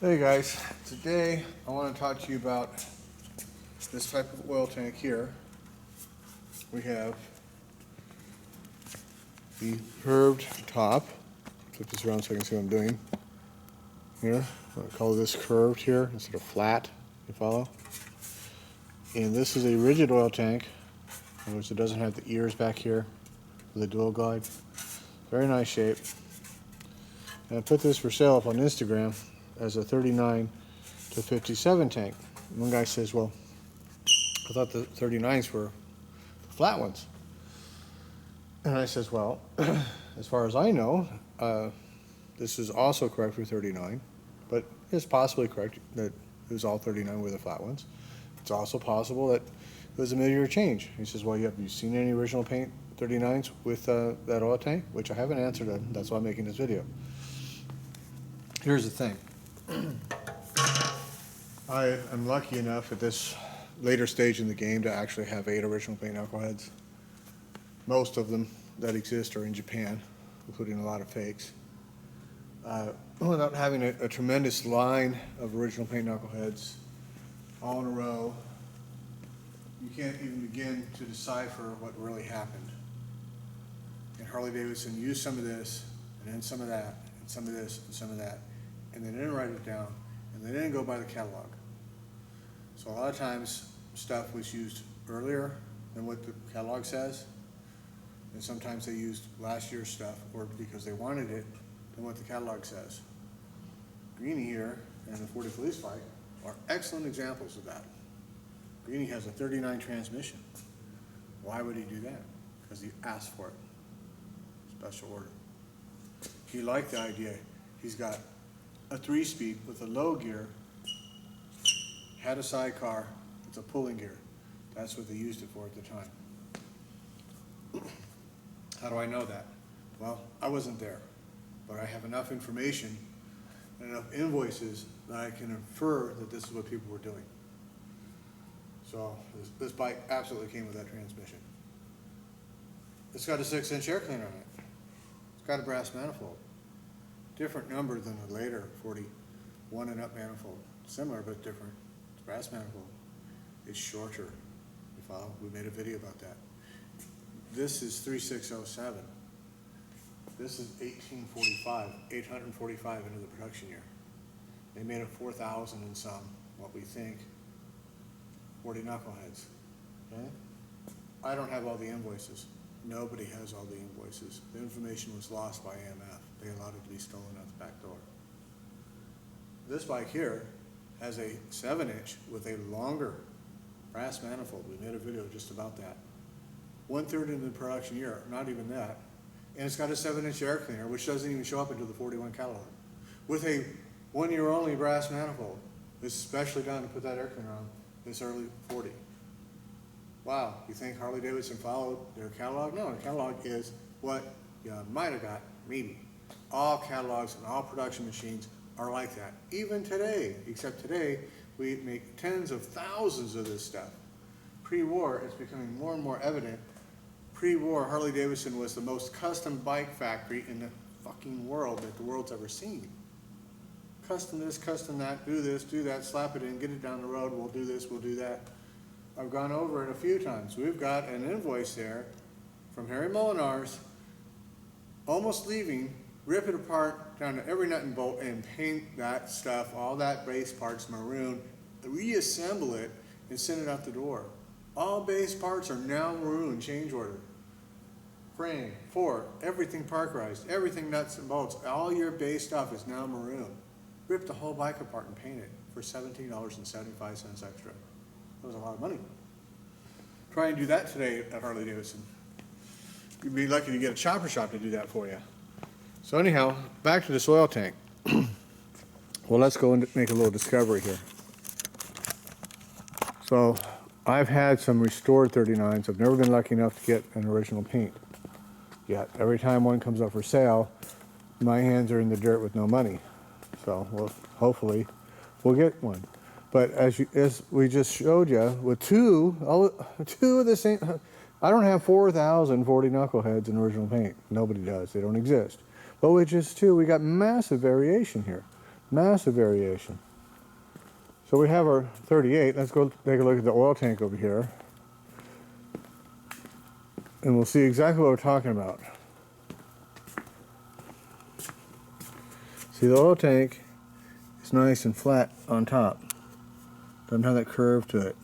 Hey guys, today I want to talk to you about this type of oil tank here. We have the curved top. Flip this around so I can see what I'm doing here. I'll call this curved here instead of flat, you follow? And this is a rigid oil tank, in which it doesn't have the ears back here with a dual glide. Very nice shape. And I put this for sale up on Instagram as a 39 to 57 tank. And one guy says, well, I thought the 39s were the flat ones. And I says, well, as far as I know, this is also correct for 39, but it's possibly correct that it was all 39 were the flat ones. It's also possible that it was a mid-year change. He says, well, have you seen any original paint 39s with that oil tank? Which I haven't answered, that's why I'm making this video. Here's the thing. I am lucky enough at this later stage in the game to actually have 8 original paint knuckleheads. Most of them that exist are in Japan, including a lot of fakes. Without having a tremendous line of original paint knuckleheads all in a row, you can't even begin to decipher what really happened. And Harley Davidson used some of this, and then some of that, and some of this, and some of that, and they didn't write it down, and they didn't go by the catalog. So a lot of times stuff was used earlier than what the catalog says, and sometimes they used last year's stuff, or because they wanted it, than what the catalog says. Greenie here and the 40 Police Fight are excellent examples of that. Greenie has a 39 transmission. Why would he do that? Because he asked for it. Special order. He liked the idea. He's got a 3-speed with a low gear, had a sidecar, it's a pulling gear. That's what they used it for at the time. How do I know that? Well, I wasn't there, but I have enough information and enough invoices that I can infer that this is what people were doing. So this bike absolutely came with that transmission. It's got a 6-inch air cleaner on it. It's got a brass manifold. Different number than the later 41 and up manifold. Similar but different. It's brass manifold. It's shorter. You follow? We made a video about that. This is 3607. This is 1845, 845 into the production year. They made it 4,000 and some, what we think, 40 knuckleheads. Okay? I don't have all the invoices. Nobody has all the invoices. The information was lost by AMF. They allowed it to be stolen out the back door. This bike here has a 7-inch with a longer brass manifold. We made a video just about that. 1/3 into the production year, not even that. And it's got a 7-inch air cleaner, which doesn't even show up until the 41 catalog. With a 1-year only brass manifold. It's specially done to put that air cleaner on this early 40. Wow, you think Harley Davidson followed their catalog? No, the catalog is what you might have got, maybe. All catalogs and all production machines are like that. Even today, except today, we make tens of thousands of this stuff. Pre-war, it's becoming more and more evident. Pre-war, Harley Davidson was the most custom bike factory in the fucking world that the world's ever seen. Custom this, custom that, do this, do that, slap it in, get it down the road, we'll do this, we'll do that. I've gone over it a few times. We've got an invoice there from Harry Molinar's, almost leaving, rip it apart down to every nut and bolt and paint that stuff, all that base parts maroon, reassemble it and send it out the door. All base parts are now maroon, change order. Frame, fork, everything parkerized, everything nuts and bolts, all your base stuff is now maroon. Rip the whole bike apart and paint it for $17.75 extra. That was a lot of money. Try and do that today at Harley Davidson. You'd be lucky to get a chopper shop to do that for you. So anyhow, back to this oil tank. Well, let's go and make a little discovery here. So I've had some restored 39s. I've never been lucky enough to get an original paint yet. Every time one comes up for sale, my hands are in the dirt with no money. So well, hopefully we'll get one. But as we just showed you, with two of the same, I don't have 4,040 knuckleheads in original paint. Nobody does. They don't exist. But with just 2, we got massive variation here. Massive variation. So we have our 38. Let's go take a look at the oil tank over here. And we'll see exactly what we're talking about. See, the oil tank is nice and flat on top. Doesn't have that curve to it.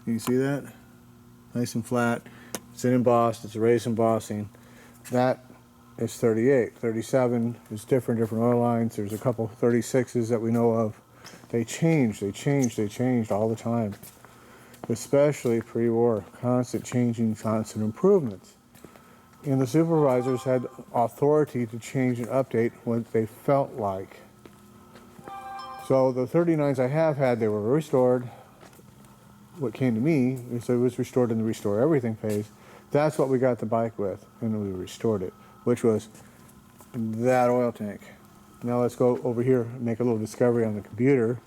You see that? Nice and flat. It's embossed. It's a raised embossing. That is 38. 37 is different oil lines. There's a couple 36s that we know of. They changed all the time. Especially pre-war. Constant changing, constant improvements. And the supervisors had authority to change and update what they felt like. So the 39s I have had, they were restored. What came to me is it was restored in the restore everything phase. That's what we got the bike with, and we restored it, which was that oil tank. Now let's go over here and make a little discovery on the computer.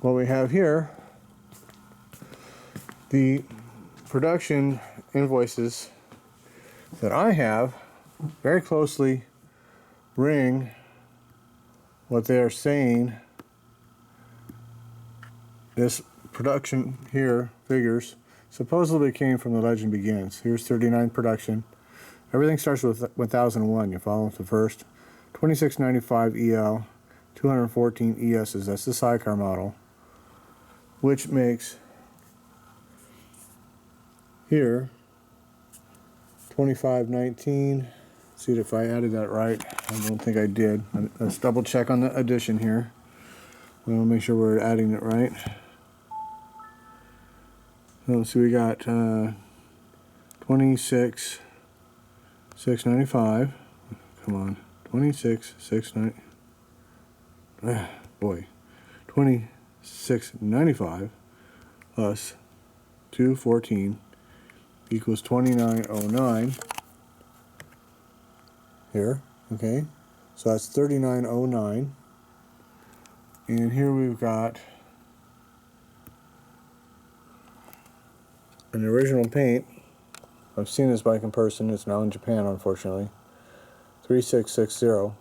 What we have here, the production invoices that I have very closely ring what they are saying. This production here, figures, supposedly came from the Legend Begins. Here's 39 production. Everything starts with 1001. You follow the first. 2695 EL, 214 ESs. That's the sidecar model, which makes here 2519. See if I added that right. I don't think I did. Let's double check on the addition here. We want to make sure we're adding it right. So we got 26,695. Come on, 26,690. Boy, 2695 plus 214 equals 2909. Here, okay. So that's 3909. And here we've got an original paint. I've seen this bike in person. It's now in Japan, unfortunately. 3660.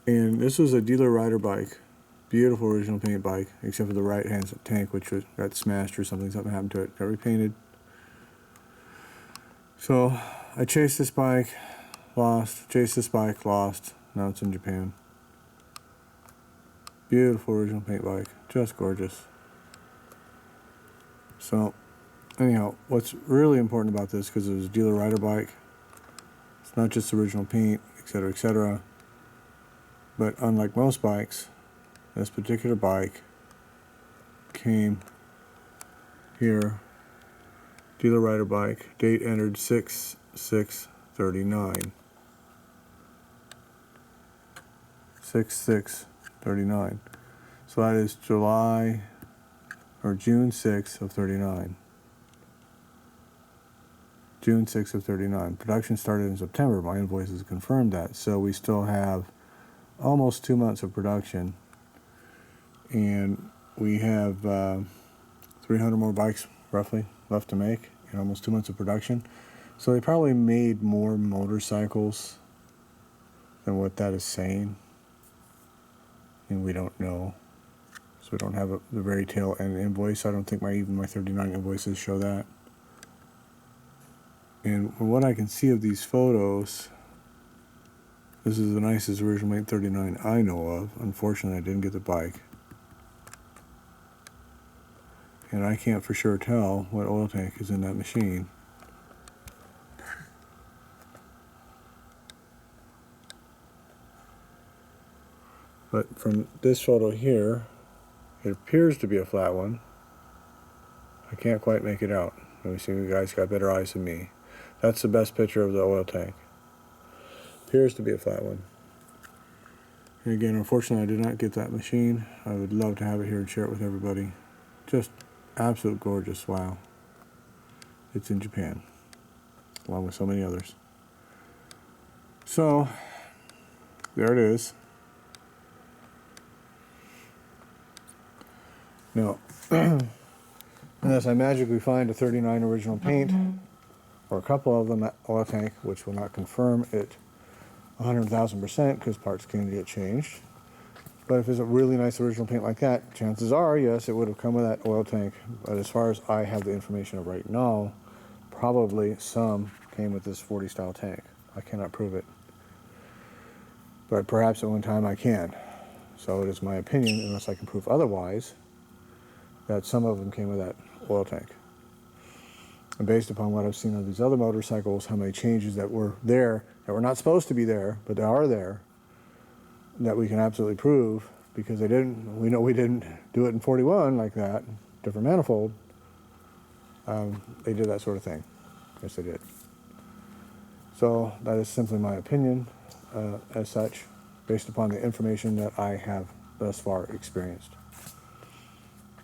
And this was a dealer rider bike. Beautiful original paint bike, except for the right hand tank, which got smashed or something. Something happened to it. Got repainted. So I chased this bike, lost. Chased this bike, lost. Now it's in Japan. Beautiful original paint bike. Just gorgeous. So, anyhow, what's really important about this, because it was a dealer rider bike, it's not just original paint, etc., etc. But unlike most bikes, this particular bike came here, dealer rider bike, date entered 6/6/39. 6/6/39. So that is July or June 6th of 39. June 6th of 39. Production started in September. My invoices confirmed that. So we still have almost 2 months of production. And we have 300 more bikes, roughly, left to make, and almost 2 months of production. So they probably made more motorcycles than what that is saying. And we don't know. So we don't have the very tail end invoice. I don't think even my 39 invoices show that. And from what I can see of these photos, this is the nicest original made 39 I know of. Unfortunately, I didn't get the bike. And I can't for sure tell what oil tank is in that machine. But from this photo here, it appears to be a flat one. I can't quite make it out. Let me see, you guys got better eyes than me. That's the best picture of the oil tank. Appears to be a flat one. And again, unfortunately, I did not get that machine. I would love to have it here and share it with everybody. Just absolute gorgeous, wow. It's in Japan, along with so many others. So, there it is. Now, unless I magically find a 39 original paint, or a couple of them at oil tank, which will not confirm it 100,000% because parts can get changed. But if it's a really nice original paint like that, chances are, yes, it would have come with that oil tank. But as far as I have the information of right now, probably some came with this 40 style tank. I cannot prove it. But perhaps at one time I can. So it is my opinion, unless I can prove otherwise, that some of them came with that oil tank. And based upon what I've seen on these other motorcycles, how many changes that were there, that were not supposed to be there, but they are there, that we can absolutely prove, because we know we didn't do it in 41 like that, different manifold. They did that sort of thing. Yes, they did. So that is simply my opinion as such, based upon the information that I have thus far experienced.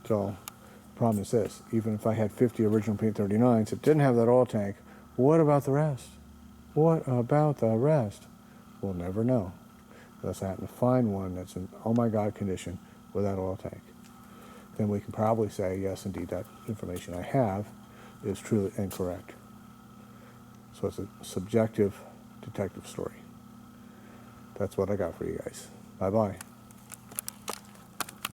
So the problem is this: even if I had 50 original paint 39s that didn't have that oil tank, what about the rest? What about the rest? We'll never know, unless I happen to find one that's in oh my god condition with that oil tank. Then we can probably say, yes, indeed, that information I have is truly incorrect. So it's a subjective detective story. That's what I got for you guys. Bye-bye.